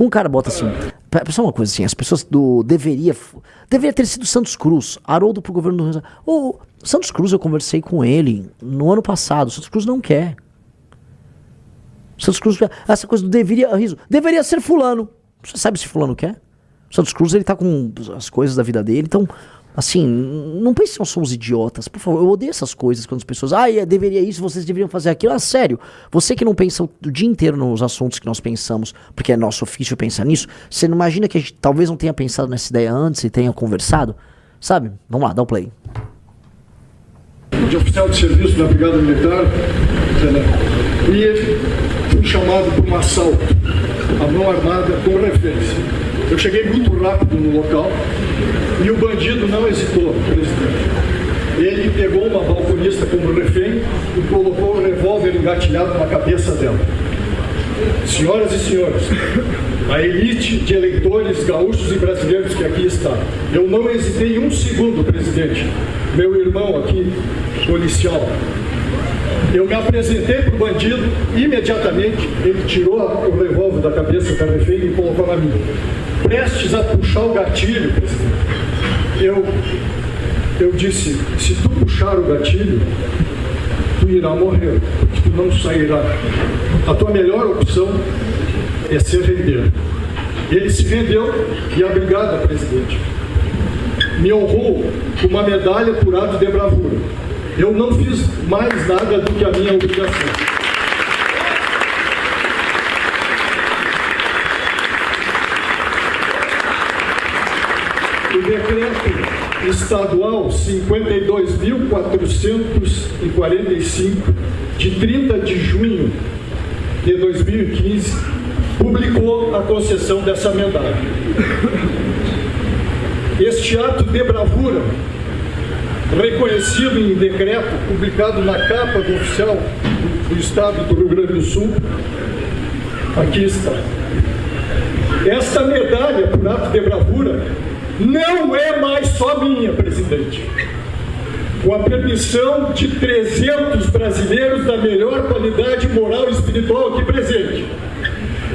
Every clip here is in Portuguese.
Um cara bota assim, só uma coisa assim, as pessoas deveria ter sido Santos Cruz, Haroldo pro governo do Rio. O Santos Cruz, eu conversei com ele no ano passado, o Santos Cruz não quer. Santos Cruz, essa coisa do deveria ser fulano. Você sabe se fulano quer? O Santos Cruz, ele tá com as coisas da vida dele, então, assim, não pense que nós somos idiotas, por favor, eu odeio essas coisas quando as pessoas, deveria isso, vocês deveriam fazer aquilo, sério, você que não pensa o dia inteiro nos assuntos que nós pensamos, porque é nosso ofício pensar nisso, você não imagina que a gente talvez não tenha pensado nessa ideia antes e tenha conversado, sabe? Vamos lá, dá o play. De oficial de serviço da Brigada Militar, e fui chamado para um assalto à mão armada com reféns. Eu cheguei muito rápido no local e o bandido não hesitou, presidente. Ele pegou uma balconista como refém e colocou o revólver engatilhado na cabeça dela. Senhoras e senhores, a elite de eleitores gaúchos e brasileiros que aqui está, eu não hesitei um segundo, presidente. Meu irmão aqui, policial, eu me apresentei para o bandido, imediatamente ele tirou o revólver da cabeça da refém e colocou na minha. Prestes a puxar o gatilho, eu disse, se tu puxar o gatilho, tu irá morrer, porque tu não sairá. A tua melhor opção é se render. Ele se rendeu e a brigada, presidente, me honrou com uma medalha por ato de bravura. Eu não fiz mais nada do que a minha obrigação. O decreto estadual 52.445, de 30 de junho de 2015, publicou a concessão dessa medalha. Este ato de bravura, reconhecido em decreto, publicado na capa do oficial do Estado do Rio Grande do Sul, aqui está. Esta medalha por ato de bravura não é mais só minha, presidente. Com a permissão de 300 brasileiros da melhor qualidade moral e espiritual aqui presente,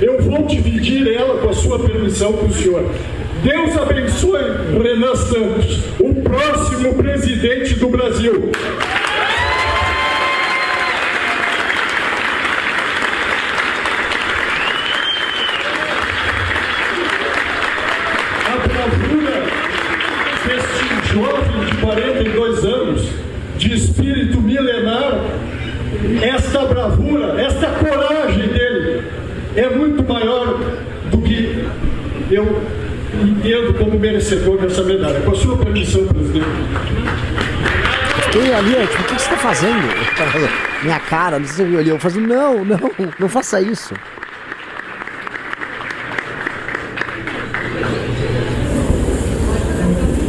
eu vou dividir ela, com a sua permissão, com o senhor. Deus abençoe Renan Santos, o próximo presidente do Brasil. A bravura deste jovem de 42 anos, de espírito milenar, esta bravura, esta coragem dele é muito maior do que eu entendo como merecedor dessa medalha. Com a sua permissão, presidente. Ei, ali, tipo, o que você está fazendo? Minha cara, não sei se você viu ali. Eu falo, não faça isso.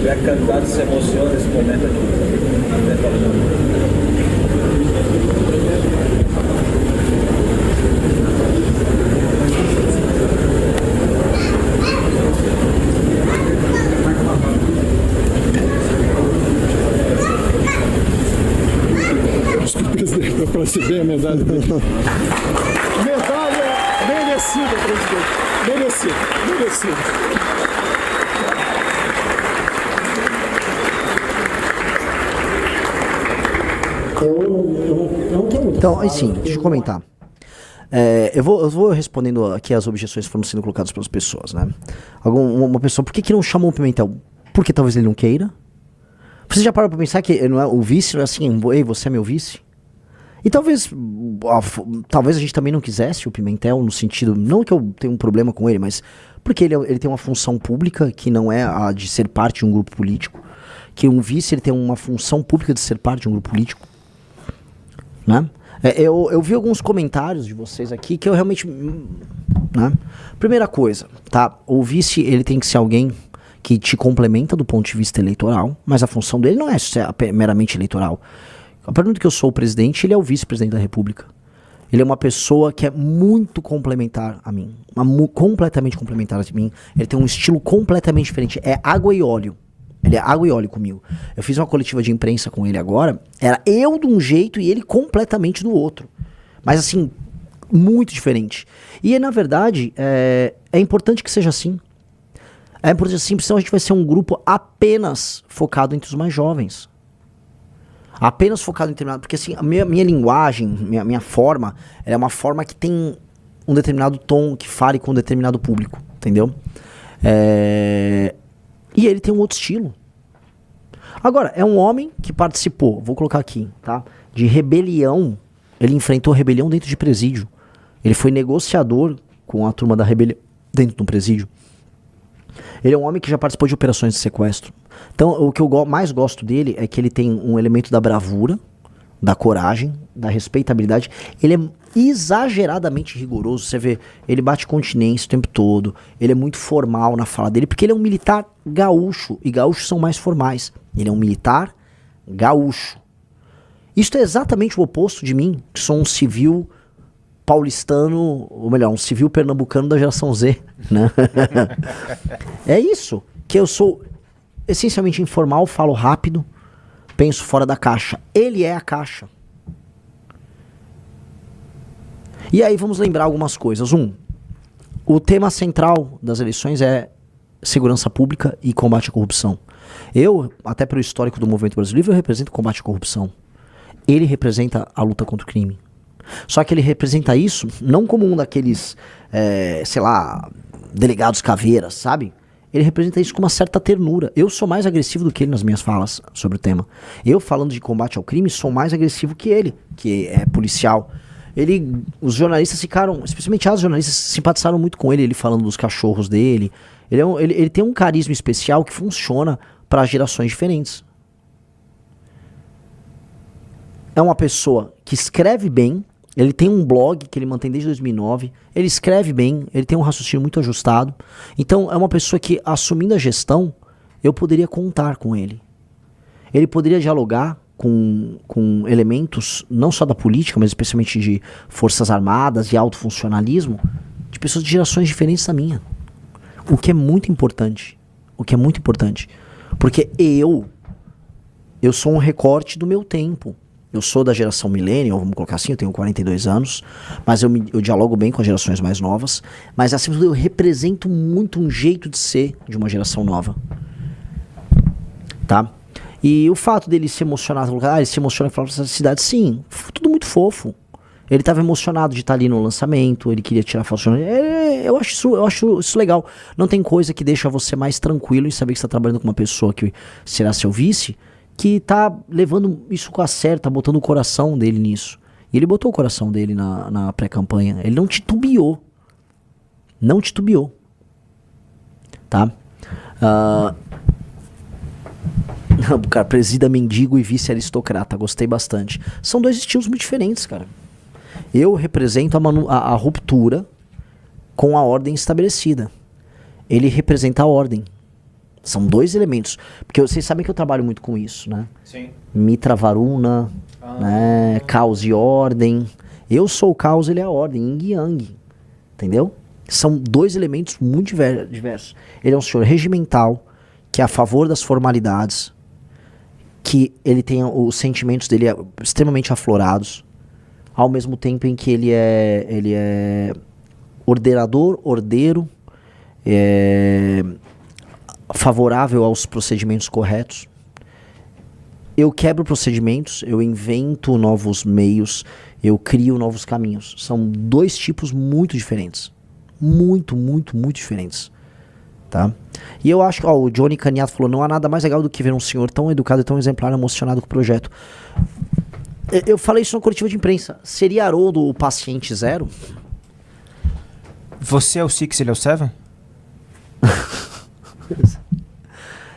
O candidato se emociona nesse momento aqui. Para receber a medalha. Medalha merecida, presidente. Merecida. Então, assim, deixa eu comentar. Eu vou respondendo aqui as objeções que foram sendo colocadas pelas pessoas, né? Uma pessoa, por que não chamou o Pimentel? Porque talvez ele não queira. Você já parou pra pensar que não é, o vice não é assim, ei, você é meu vice? E talvez a gente também não quisesse o Pimentel, no sentido, não que eu tenha um problema com ele, mas porque ele tem uma função pública que não é a de ser parte de um grupo político, que um vice ele tem uma função pública de ser parte de um grupo político, né? Eu vi alguns comentários de vocês aqui que eu realmente, né? Primeira coisa, tá? O vice ele tem que ser alguém que te complementa do ponto de vista eleitoral, mas a função dele não é meramente eleitoral. A pergunta que eu sou o presidente, ele é o vice-presidente da República. Ele é uma pessoa que é muito complementar a mim. Completamente complementar a mim. Ele tem um estilo completamente diferente. É água e óleo. Ele é água e óleo comigo. Eu fiz uma coletiva de imprensa com ele agora. Era eu de um jeito e ele completamente do outro. Mas assim, Muito diferente. E, na verdade, é importante que seja assim. É importante assim, senão a gente vai ser um grupo apenas focado entre os mais jovens. Apenas focado em determinado... Porque, assim, a minha linguagem, minha forma, é uma forma que tem um determinado tom, que fale com um determinado público, entendeu? E ele tem um outro estilo. Agora, é um homem que participou, vou colocar aqui, tá? De rebelião. Ele enfrentou rebelião dentro de presídio. Ele foi negociador com a turma da rebelião dentro de um presídio. Ele é um homem que já participou de operações de sequestro. Então, o que eu mais gosto dele é que ele tem um elemento da bravura, da coragem, da respeitabilidade. Ele é exageradamente rigoroso. Você vê, ele bate continência o tempo todo. Ele é muito formal na fala dele, porque ele é um militar gaúcho. E gaúchos são mais formais. Ele é um militar gaúcho. Isso é exatamente o oposto de mim, que sou um civil paulistano, ou melhor, um civil pernambucano da geração Z, né? É isso, que eu sou essencialmente informal, falo rápido, penso fora da caixa. Ele é a caixa. E aí vamos lembrar algumas coisas. O tema central das eleições é segurança pública e combate à corrupção. Eu, até pelo histórico do movimento brasileiro, eu represento o combate à corrupção. Ele representa a luta contra o crime. Só que ele representa isso não como um daqueles, sei lá, delegados caveiras, sabe? Ele representa isso com uma certa ternura. Eu sou mais agressivo do que ele nas minhas falas sobre o tema. Eu, falando de combate ao crime, sou mais agressivo que ele, que é policial. Os jornalistas ficaram, especialmente as jornalistas, simpatizaram muito com ele falando dos cachorros dele. Ele tem um carisma especial que funciona para gerações diferentes. É uma pessoa que escreve bem. Ele tem um blog que ele mantém desde 2009. Ele escreve bem, ele tem um raciocínio muito ajustado. Então é uma pessoa que, assumindo a gestão, eu poderia contar com ele. Ele poderia dialogar com elementos, não só da política, mas especialmente de forças armadas e alto funcionalismo, de pessoas de gerações diferentes da minha. O que é muito importante. Porque eu sou um recorte do meu tempo. Eu sou da geração millennial, vamos colocar assim, eu tenho 42 anos, mas eu dialogo bem com as gerações mais novas, mas acima de tudo eu represento muito um jeito de ser de uma geração nova. Tá? E o fato dele se emocionar, ele se emociona e fala pra essa cidade, sim, tudo muito fofo. Ele estava emocionado de estar ali no lançamento, ele queria tirar foto. Eu acho isso legal. Não tem coisa que deixa você mais tranquilo em saber que você está trabalhando com uma pessoa que será seu vice, que tá levando isso com a sério, tá botando o coração dele nisso. E ele botou o coração dele na pré-campanha. Ele não titubeou. Tá? Cara, presida mendigo e vice-aristocrata. Gostei bastante. São dois estilos muito diferentes, cara. Eu represento a ruptura com a ordem estabelecida. Ele representa a ordem. São dois elementos. Porque vocês sabem que eu trabalho muito com isso, né? Sim. Mitra Varuna, né? Caos e ordem. Eu sou o caos, ele é a ordem. Yin e Yang. Entendeu? São dois elementos muito diversos. Ele é um senhor regimental, que é a favor das formalidades, que ele tem os sentimentos dele extremamente aflorados, ao mesmo tempo em que ele é ordenador, ordeiro, favorável aos procedimentos corretos. Eu quebro procedimentos, eu invento novos meios, eu crio novos caminhos. São dois tipos muito diferentes. Muito diferentes. Tá? E eu acho que o Johnny Caniato falou, não há nada mais legal do que ver um senhor tão educado e tão exemplar, emocionado com o projeto. Eu falei isso na coletiva de imprensa. Seria Haroldo o paciente zero? Você é o Six, ele é o Seven?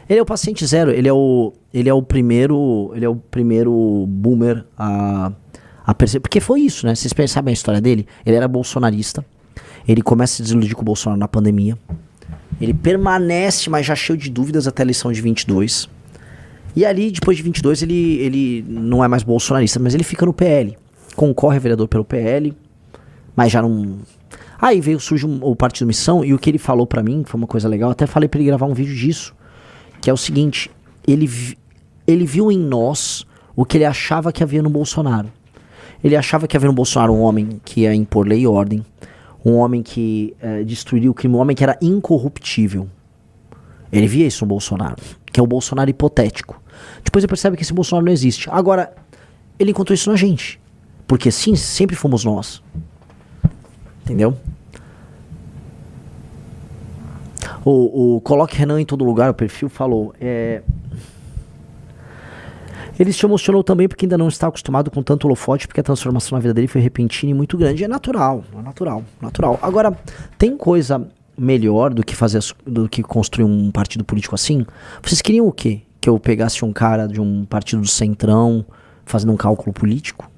Ele é o paciente zero, ele é o primeiro boomer a perceber, porque foi isso, né? Vocês sabem a história dele? Ele era bolsonarista, ele começa a se desiludir com o Bolsonaro na pandemia, ele permanece, mas já cheio de dúvidas até a eleição de 22, e ali, depois de 22, ele não é mais bolsonarista, mas ele fica no PL, concorre a vereador pelo PL, mas já não... Aí surge o Partido Missão, e o que ele falou pra mim, foi uma coisa legal, até falei pra ele gravar um vídeo disso, que é o seguinte, ele viu em nós o que ele achava que havia no Bolsonaro. Ele achava que havia no Bolsonaro um homem que ia impor lei e ordem, um homem que destruiria o crime, um homem que era incorruptível. Ele via isso no Bolsonaro, que é o Bolsonaro hipotético. Depois ele percebe que esse Bolsonaro não existe. Agora, ele encontrou isso na gente. Porque sim, sempre fomos nós. Entendeu? O Coloque Renan em Todo Lugar, o perfil, falou... Ele se emocionou também porque ainda não está acostumado com tanto holofote, porque a transformação na vida dele foi repentina e muito grande. É natural. Agora, tem coisa melhor do que construir um partido político assim? Vocês queriam o quê? Que eu pegasse um cara de um partido do Centrão fazendo um cálculo político?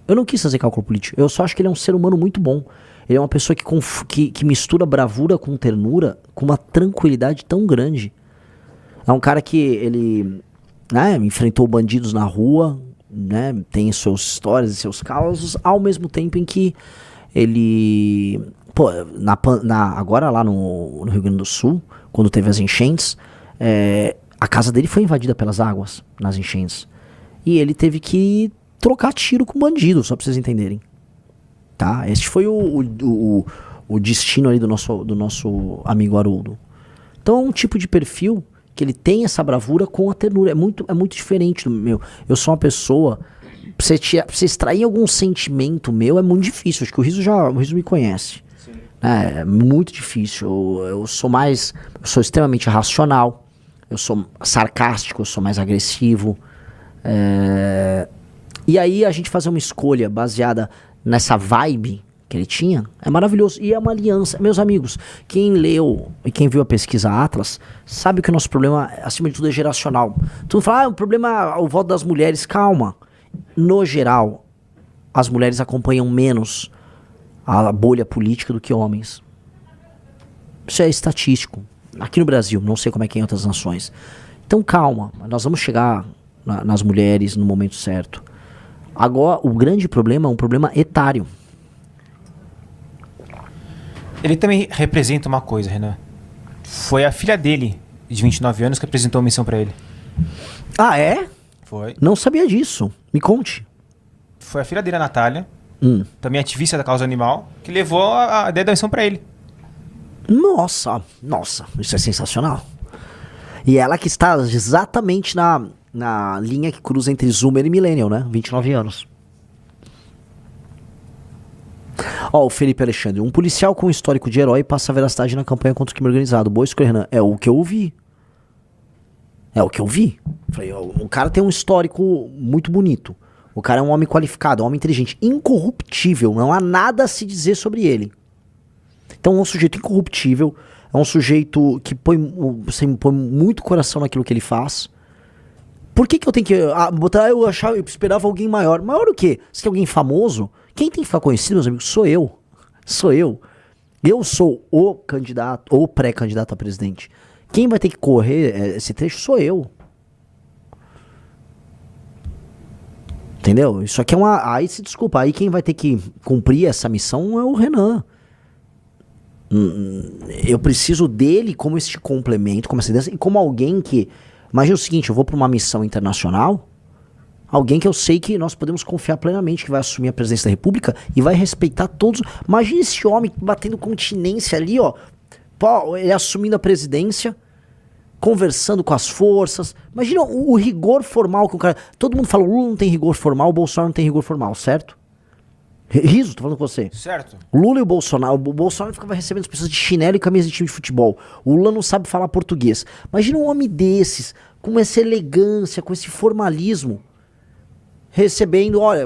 Eu não quis fazer cálculo político. Eu só acho que ele é um ser humano muito bom. Ele é uma pessoa que mistura bravura com ternura com uma tranquilidade tão grande. É um cara que ele... enfrentou bandidos na rua, né, tem suas histórias e seus causos, ao mesmo tempo em que ele, agora lá no Rio Grande do Sul, quando teve as enchentes, a casa dele foi invadida pelas águas nas enchentes, e ele teve que trocar tiro com bandido, só pra vocês entenderem, tá? Este foi o destino ali do nosso amigo Haroldo. Então é um tipo de perfil que ele tem essa bravura com a ternura. É muito diferente do meu. Eu sou uma pessoa... Pra você extrair algum sentimento meu é muito difícil. Acho que o Riso me conhece. É muito difícil. Eu sou extremamente racional. Eu sou sarcástico. Eu sou mais agressivo. E aí a gente fazer uma escolha baseada nessa vibe que ele tinha, é maravilhoso. E é uma aliança. Meus amigos, quem leu e quem viu a pesquisa Atlas, sabe que o nosso problema, acima de tudo, é geracional. Tu não fala, o problema é o voto das mulheres. Calma. No geral, as mulheres acompanham menos a bolha política do que homens. Isso é estatístico. Aqui no Brasil, não sei como é que é em outras nações. Então calma, nós vamos chegar nas mulheres no momento certo. Agora, o grande problema é um problema etário. Ele também representa uma coisa, Renan. Foi a filha dele, de 29 anos, que apresentou a missão pra ele. Ah, é? Foi. Não sabia disso. Me conte. Foi a filha dele, a Natália, também ativista da causa animal, que levou a ideia da missão pra ele. Nossa, isso é sensacional. E ela que está exatamente na linha que cruza entre Zoomer e Millennial, né? 29 anos. Ó, o Felipe Alexandre. Um policial com histórico de herói passa a veracidade na campanha contra o crime organizado. Boa escolha, Renan. É o que eu vi. Falei, o cara tem um histórico muito bonito. O cara é um homem qualificado, um homem inteligente, incorruptível. Não há nada a se dizer sobre ele. Então é um sujeito incorruptível. É um sujeito que põe muito coração naquilo que ele faz. Por que eu tenho que botar? Eu esperava alguém maior. Maior o quê? Você quer alguém famoso? Quem tem que ficar conhecido, meus amigos, sou eu. Eu sou o candidato, ou pré-candidato a presidente. Quem vai ter que correr esse trecho sou eu. Entendeu? Isso aqui é uma... Aí se desculpa, aí quem vai ter que cumprir essa missão é o Renan. Eu preciso dele como este complemento, como essa ideia, e como alguém que... Imagina o seguinte, eu vou para uma missão internacional, alguém que eu sei que nós podemos confiar plenamente que vai assumir a presidência da República e vai respeitar todos. Imagina esse homem batendo continência ali, ó. Pô, ele assumindo a presidência, conversando com as forças. Imagina o rigor formal que o cara... Todo mundo fala, o Lula não tem rigor formal, o Bolsonaro não tem rigor formal, certo? Riso, tô falando com você. Certo. O Lula e o Bolsonaro ficava recebendo as pessoas de chinelo e camisa de time de futebol. O Lula não sabe falar português. Imagina um homem desses, com essa elegância, com esse formalismo, recebendo, olha,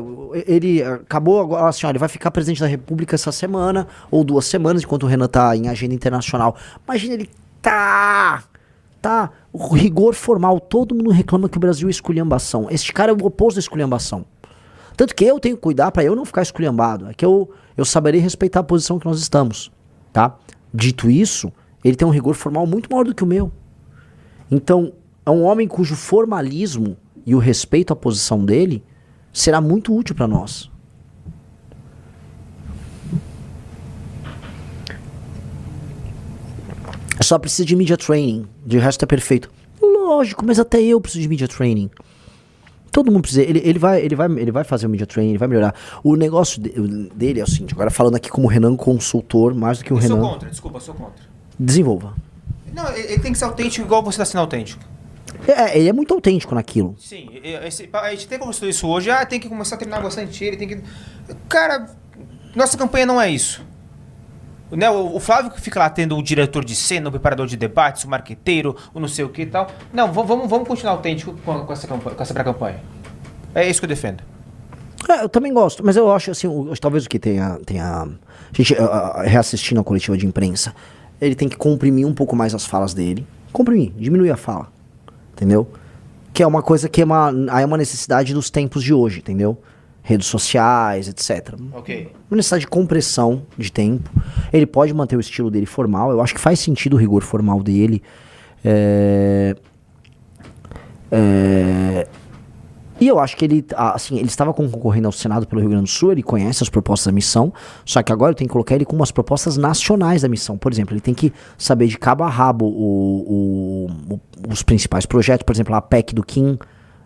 ele acabou agora, assim, olha, ele vai ficar presidente da República essa semana, ou 2 semanas, enquanto o Renan tá em agenda internacional. Imagina ele, o rigor formal, todo mundo reclama que o Brasil é esculhambação. Este cara é o oposto da esculhambação. Tanto que eu tenho que cuidar para eu não ficar esculhambado. É que eu saberei respeitar a posição que nós estamos, tá? Dito isso, ele tem um rigor formal muito maior do que o meu. Então, é um homem cujo formalismo e o respeito à posição dele será muito útil para nós. Só precisa de media training, de resto é perfeito. Lógico, mas até eu preciso de media training. Todo mundo precisa. Ele vai fazer o media training, ele vai melhorar. O negócio dele é o seguinte, agora falando aqui como Renan consultor, mais do que o Renan. Eu sou contra. Desenvolva. Não, ele tem que ser autêntico igual você está sendo autêntico. Ele é muito autêntico naquilo. Sim, a gente tem conversado isso hoje, tem que começar a treinar bastante ele, tem que... Cara, nossa campanha não é isso. Né, o Flávio que fica lá tendo o diretor de cena, o preparador de debates, o marqueteiro, o não sei o que e tal. Não, vamos continuar autêntico com essa pré-campanha. É isso que eu defendo. Eu também gosto, mas eu acho assim, talvez o que tenha a gente reassistindo a coletiva de imprensa, ele tem que comprimir um pouco mais as falas dele. Comprimir, diminuir a fala. Entendeu? Que é uma coisa que é uma necessidade dos tempos de hoje, entendeu? Redes sociais, etc. Ok. Uma necessidade de compressão de tempo. Ele pode manter o estilo dele formal. Eu acho que faz sentido o rigor formal dele. E eu acho que ele estava concorrendo ao Senado pelo Rio Grande do Sul, ele conhece as propostas da missão, só que agora eu tenho que colocar ele com umas propostas nacionais da missão. Por exemplo, ele tem que saber de cabo a rabo os principais projetos, por exemplo, a PEC do Kim,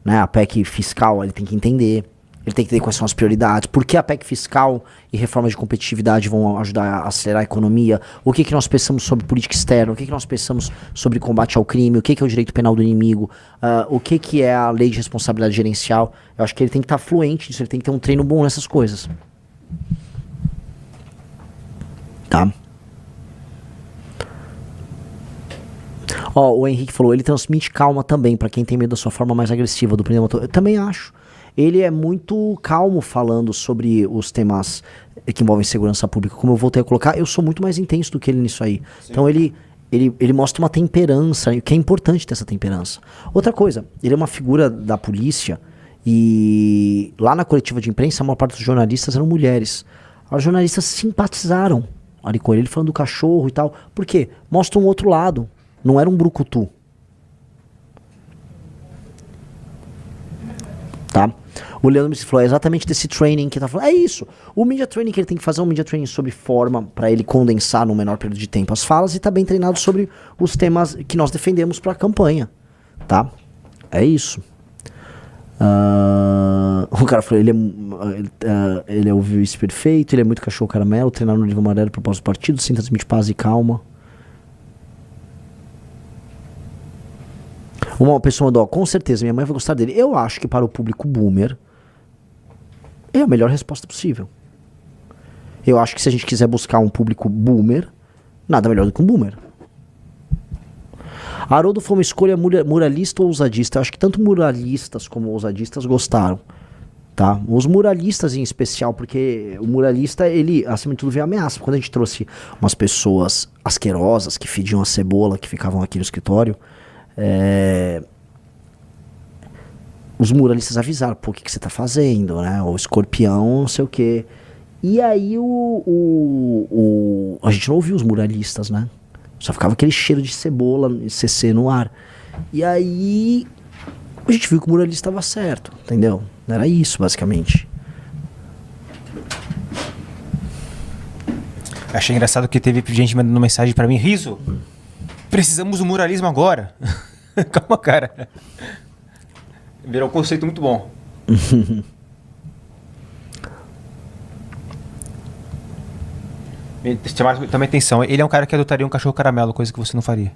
né, a PEC fiscal, ele tem que entender. Ele tem que entender quais são as prioridades, por que a PEC fiscal e reforma de competitividade vão ajudar a acelerar a economia, o que nós pensamos sobre política externa, o que nós pensamos sobre combate ao crime, o que é o direito penal do inimigo, o que é a lei de responsabilidade gerencial. Eu acho que ele tem que estar fluente disso, ele tem que ter um treino bom nessas coisas. Tá? O Henrique falou, ele transmite calma também, pra quem tem medo da sua forma mais agressiva do primeiro motor. Eu também acho. Ele é muito calmo falando sobre os temas que envolvem segurança pública. Como eu voltei a colocar, eu sou muito mais intenso do que ele nisso aí. Sim. Então ele mostra uma temperança, que é importante ter essa temperança. Outra coisa, ele é uma figura da polícia e lá na coletiva de imprensa a maior parte dos jornalistas eram mulheres. Os jornalistas simpatizaram ali com ele falando do cachorro e tal. Por quê? Mostra um outro lado. Não era um brucutu. Tá? O Leandro me falou, é exatamente desse training que tá falando. É isso. O media training que ele tem que fazer é um media training sobre forma, para ele condensar no menor período de tempo as falas e tá bem treinado sobre os temas que nós defendemos pra campanha. Tá? É isso. O cara falou, ele é o vice perfeito, ele é muito cachorro caramelo, treinar no nível amarelo, propósito do partido, sem transmitir paz e calma. Uma pessoa mandou, com certeza, minha mãe vai gostar dele. Eu acho que para o público boomer é a melhor resposta possível. Eu acho que se a gente quiser buscar um público boomer, nada melhor do que um boomer. Haroldo foi uma escolha muralista ou ousadista. Eu acho que tanto muralistas como ousadistas gostaram. Tá? Os muralistas em especial, porque o muralista, ele, acima de tudo, vê ameaça. Quando a gente trouxe umas pessoas asquerosas que fediam a cebola, que ficavam aqui no escritório, os muralistas avisaram, pô, o que você tá fazendo, né? O escorpião, não sei o quê. E aí a gente não ouviu os muralistas, né? Só ficava aquele cheiro de cebola e CC no ar. E aí a gente viu que o muralista estava certo, entendeu? Era isso, basicamente. Achei engraçado que teve gente mandando mensagem pra mim, Riso, precisamos do muralismo agora. Calma, cara. Virou um conceito muito bom. Chamar também atenção. Ele é um cara que adotaria um cachorro caramelo, coisa que você não faria.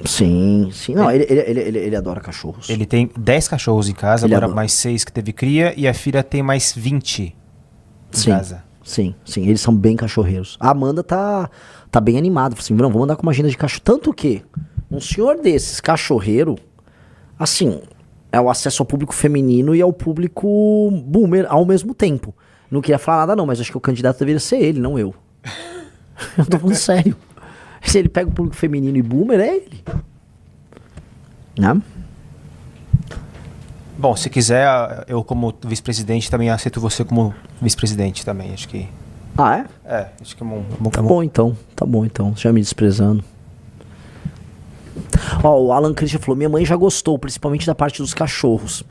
Sim, sim. Não, ele adora cachorros. Ele tem 10 cachorros em casa, agora mais 6 que teve cria, e a filha tem mais 20 em casa. Sim. Eles são bem cachorreiros. A Amanda tá bem animada. Assim, não, vamos andar com uma agenda de cachorro. Tanto que um senhor desses, cachorreiro, assim, é o acesso ao público feminino e ao público boomer ao mesmo tempo. Não queria falar nada não, mas acho que o candidato deveria ser ele, não eu. Eu tô falando sério. Se ele pega o público feminino e boomer, é ele. Né? Bom, se quiser, eu como vice-presidente também aceito você como vice-presidente também, acho que... Ah, é? É, acho que é bom. Tá bom então, já me desprezando. O Alan Christian falou, minha mãe já gostou, principalmente da parte dos cachorros.